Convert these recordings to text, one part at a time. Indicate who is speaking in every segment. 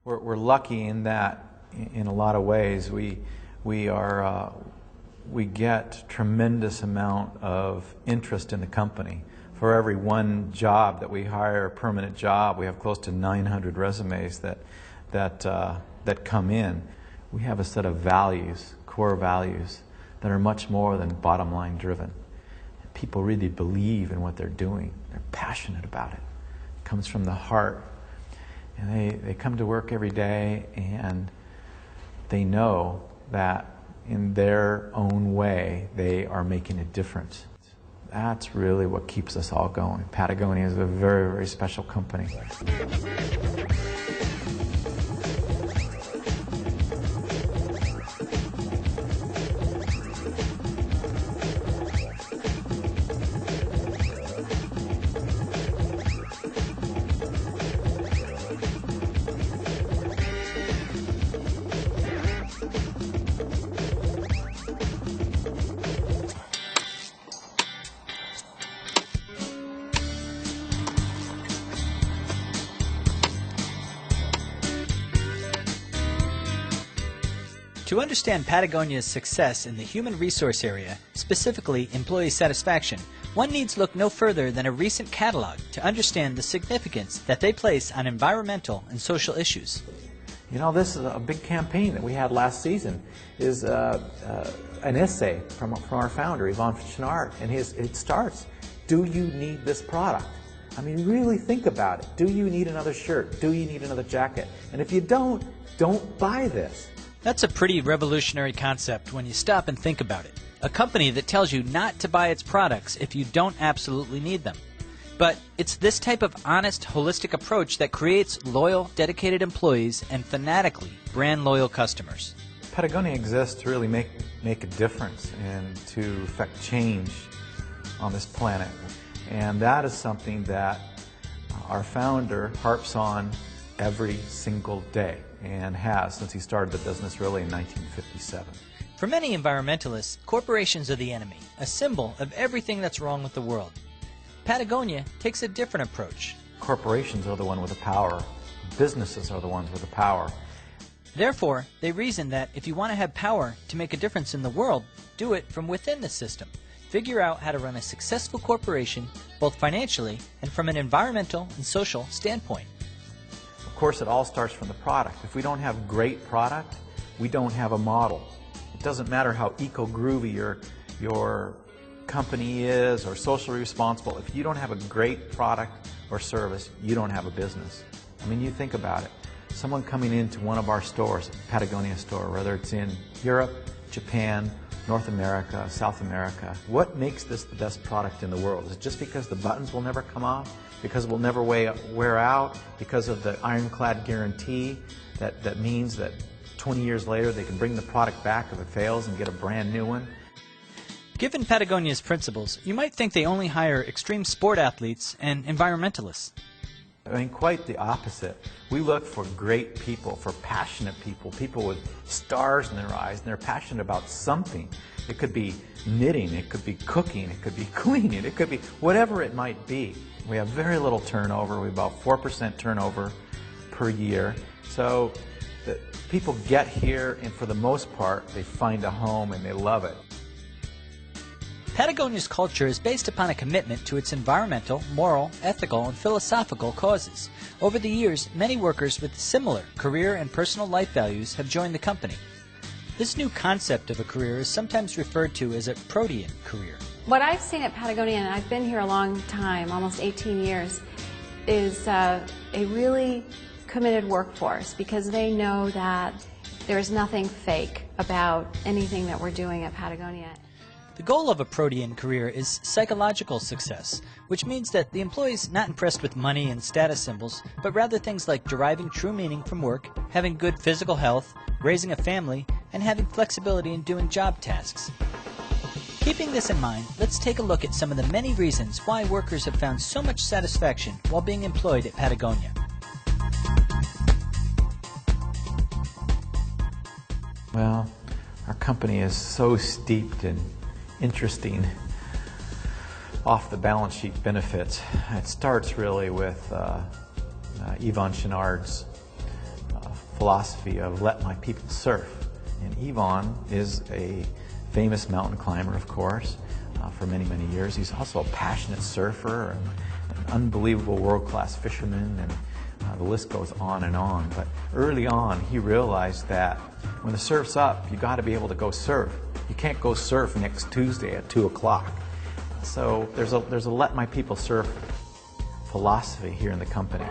Speaker 1: We're lucky in that, in a lot of ways, we get tremendous amount of interest in the company. For every one job that we hire, a permanent job, we have close to 900 resumes that come in. We have a set of values, core values, that are much more than bottom line driven. People really believe in what they're doing. They're passionate about it. It comes from the heart. And they come to work every day and they know that in their own way they are making a difference. That's really what keeps us all going. Patagonia is a very, very special company.
Speaker 2: To understand Patagonia's success in the human resource area, specifically employee satisfaction, one needs look no further than a recent catalog to understand the significance that they place on environmental and social issues.
Speaker 1: You know, this is a big campaign that we had last season, is an essay from our founder, Yvon Chouinard, and it starts, do you need this product? I mean, really think about it. Do you need another shirt? Do you need another jacket? And if you don't buy this.
Speaker 2: That's a pretty revolutionary concept when you stop and think about it. A company that tells you not to buy its products if you don't absolutely need them. But it's this type of honest, holistic approach that creates loyal, dedicated employees and fanatically brand-loyal customers.
Speaker 1: Patagonia exists to really make a difference and to affect change on this planet. And that is something that our founder harps on every single day, and has since he started the business really in 1957.
Speaker 2: For many environmentalists, corporations are the enemy, a symbol of everything that's wrong with the world. Patagonia takes a different approach.
Speaker 1: Corporations are the one with the power. Businesses are the ones with the power.
Speaker 2: Therefore, they reason that if you want to have power to make a difference in the world, do it from within the system. Figure out how to run a successful corporation, both financially and from an environmental and social standpoint.
Speaker 1: Of course, it all starts from the product. If we don't have great product, we don't have a model. It doesn't matter how eco-groovy your company is or socially responsible. If you don't have a great product or service, you don't have a business. I mean, you think about it. Someone coming into one of our stores, a Patagonia store, whether it's in Europe, Japan, North America, South America, what makes this the best product in the world? Is it just because the buttons will never come off? Because it will never wear out? Because of the ironclad guarantee that means that 20 years later they can bring the product back if it fails and get a brand new one?
Speaker 2: Given Patagonia's principles, you might think they only hire extreme sport athletes and environmentalists.
Speaker 1: I mean, quite the opposite. We look for great people, for passionate people, people with stars in their eyes, and they're passionate about something. It could be knitting, it could be cooking, it could be cleaning, it could be whatever it might be. We have very little turnover. We have about 4% turnover per year. So the people get here, and for the most part, they find a home and they love it.
Speaker 2: Patagonia's culture is based upon a commitment to its environmental, moral, ethical, and philosophical causes. Over the years, many workers with similar career and personal life values have joined the company. This new concept of a career is sometimes referred to as a protean career.
Speaker 3: What I've seen at Patagonia, and I've been here a long time, almost 18 years, is a really committed workforce, because they know that there is nothing fake about anything that we're doing at Patagonia.
Speaker 2: The goal of a protean career is psychological success, which means that the employee is not impressed with money and status symbols, but rather things like deriving true meaning from work, having good physical health, raising a family, and having flexibility in doing job tasks. Keeping this in mind, let's take a look at some of the many reasons why workers have found so much satisfaction while being employed at Patagonia.
Speaker 1: Well, our company is so steeped in interesting off-the-balance sheet benefits. It starts really with Yvon Chouinard's philosophy of let my people surf. And Yvon is a famous mountain climber, of course, for many, many years. He's also a passionate surfer and an unbelievable world-class fisherman, and the list goes on and on. But early on, he realized that when the surf's up, you got to be able to go surf. You can't go surf next Tuesday at 2 o'clock. So there's a let my people surf philosophy here in the company.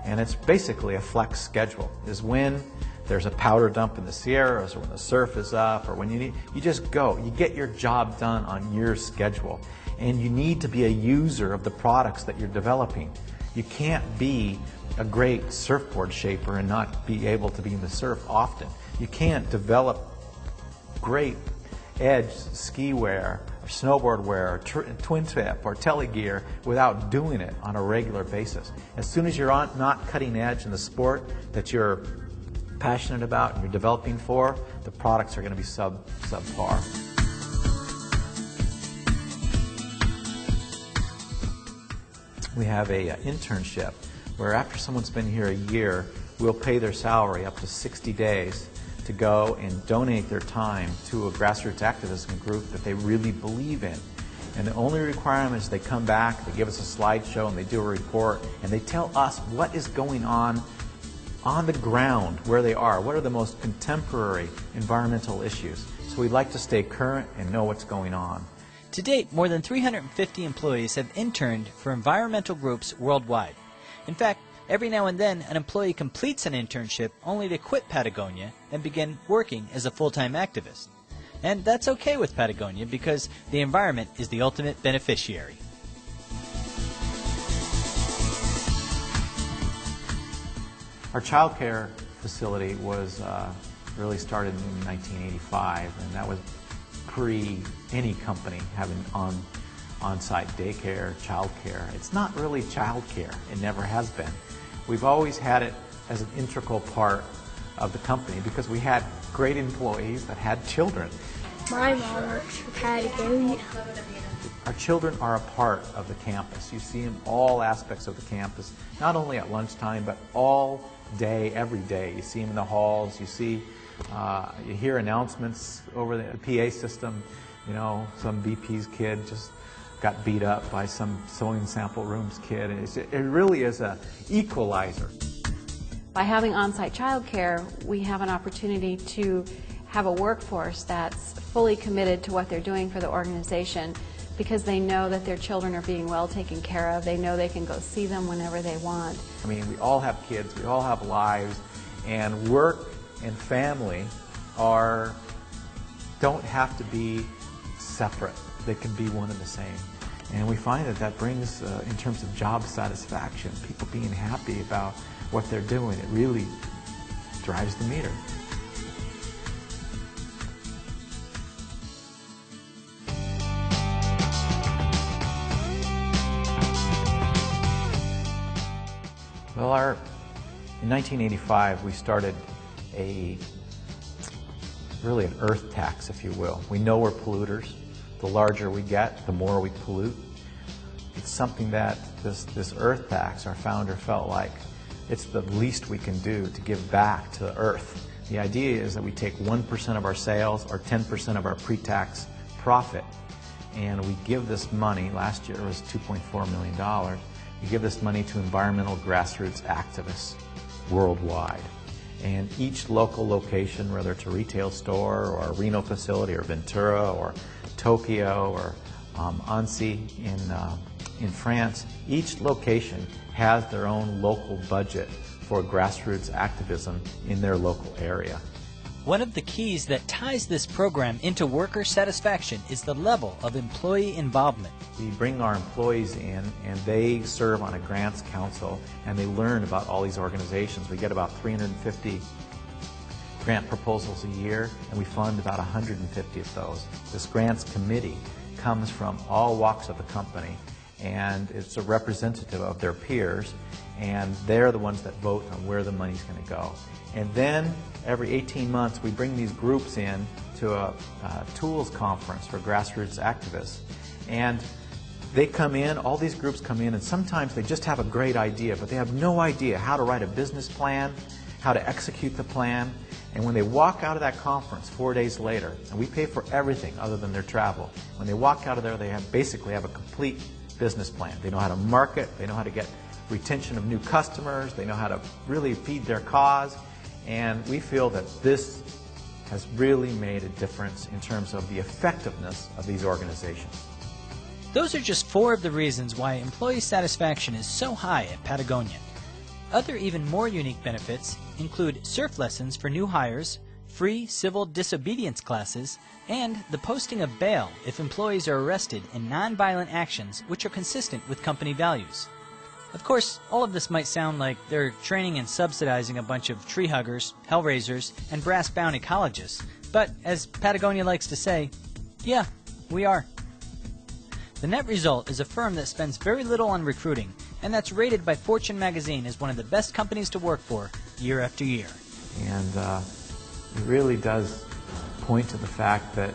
Speaker 1: And it's basically a flex schedule. Is when there's a powder dump in the Sierras, or when the surf is up, or when you just go. You get your job done on your schedule. And you need to be a user of the products that you're developing. You can't be a great surfboard shaper and not be able to be in the surf often. You can't develop great edge ski wear, or snowboard wear, or twin tip, or telegear without doing it on a regular basis. As soon as you're not cutting edge in the sport that you're passionate about and you're developing for, the products are going to be subpar. We have a internship where after someone's been here a year, we'll pay their salary up to 60 days to go and donate their time to a grassroots activism group that they really believe in. And the only requirement is they come back, they give us a slideshow, and they do a report, and they tell us what is going on the ground where they are. What are the most contemporary environmental issues? So we'd like to stay current and know what's going on.
Speaker 2: To date, more than 350 employees have interned for environmental groups worldwide. In fact, every now and then, an employee completes an internship only to quit Patagonia and begin working as a full-time activist. And that's okay with Patagonia because the environment is the ultimate beneficiary.
Speaker 1: Our child care facility was really started in 1985, and that was pre any company having on-site daycare, child care. It's not really child care. It never has been. We've always had it as an integral part of the company because we had great employees that had children.
Speaker 4: My mom works for Patagonia.
Speaker 1: Our children are a part of the campus. You see them all aspects of the campus, not only at lunchtime, but all day, every day. You see them in the halls. You hear announcements over the PA system. You know, some VP's kid just got beat up by some sewing sample rooms kid. It really is an equalizer.
Speaker 3: By having on-site childcare, we have an opportunity to have a workforce that's fully committed to what they're doing for the organization because they know that their children are being well taken care of. They know they can go see them whenever they want.
Speaker 1: I mean, we all have kids, we all have lives, and work and family don't have to be separate. They can be one and the same. And we find that brings, in terms of job satisfaction, people being happy about what they're doing, it really drives the meter. Well, in 1985, we started really an earth tax, if you will. We know we're polluters. The larger we get, the more we pollute. It's something that this earth tax, our founder felt like it's the least we can do to give back to the earth. The idea is that we take 1% of our sales or 10% of our pre-tax profit, and we give this money. Last year it was $2.4 million. We give this money to environmental grassroots activists worldwide. And each local location, whether it's a retail store or a Reno facility or Ventura or Tokyo or Annecy in France, each location has their own local budget for grassroots activism in their local area.
Speaker 2: One of the keys that ties this program into worker satisfaction is the level of employee involvement.
Speaker 1: We bring our employees in and they serve on a grants council and they learn about all these organizations. We get about 350 grant proposals a year and we fund about 150 of those. This grants committee comes from all walks of the company and it's a representative of their peers, and they're the ones that vote on where the money's going to go. And then every 18 months we bring these groups in to a tools conference for grassroots activists, and they come in, all these groups come in, and sometimes they just have a great idea, but they have no idea how to write a business plan, how to execute the plan. And when they walk out of that conference 4 days later, and we pay for everything other than their travel, when they walk out of there, they basically have a complete business plan. They know how to market, they know how to get retention of new customers, they know how to really feed their cause, and we feel that this has really made a difference in terms of the effectiveness of these organizations.
Speaker 2: Those are just 4 of the reasons why employee satisfaction is so high at Patagonia. Other even more unique benefits include surf lessons for new hires, free civil disobedience classes, and the posting of bail if employees are arrested in nonviolent actions which are consistent with company values. Of course, all of this might sound like they're training and subsidizing a bunch of tree huggers, hellraisers, and brass bound ecologists, but as Patagonia likes to say, yeah, we are. The net result is a firm that spends very little on recruiting, and that's rated by Fortune magazine as one of the best companies to work for year after year.
Speaker 1: And it really does point to the fact that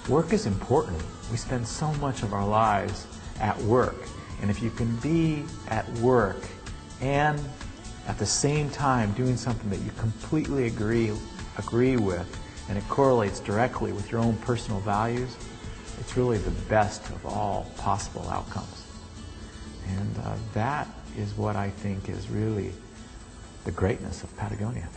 Speaker 1: work is important. We spend so much of our lives at work, and if you can be at work and at the same time doing something that you completely agree with, and it correlates directly with your own personal values, it's really the best of all possible outcomes. And that is what I think is really the greatness of Patagonia.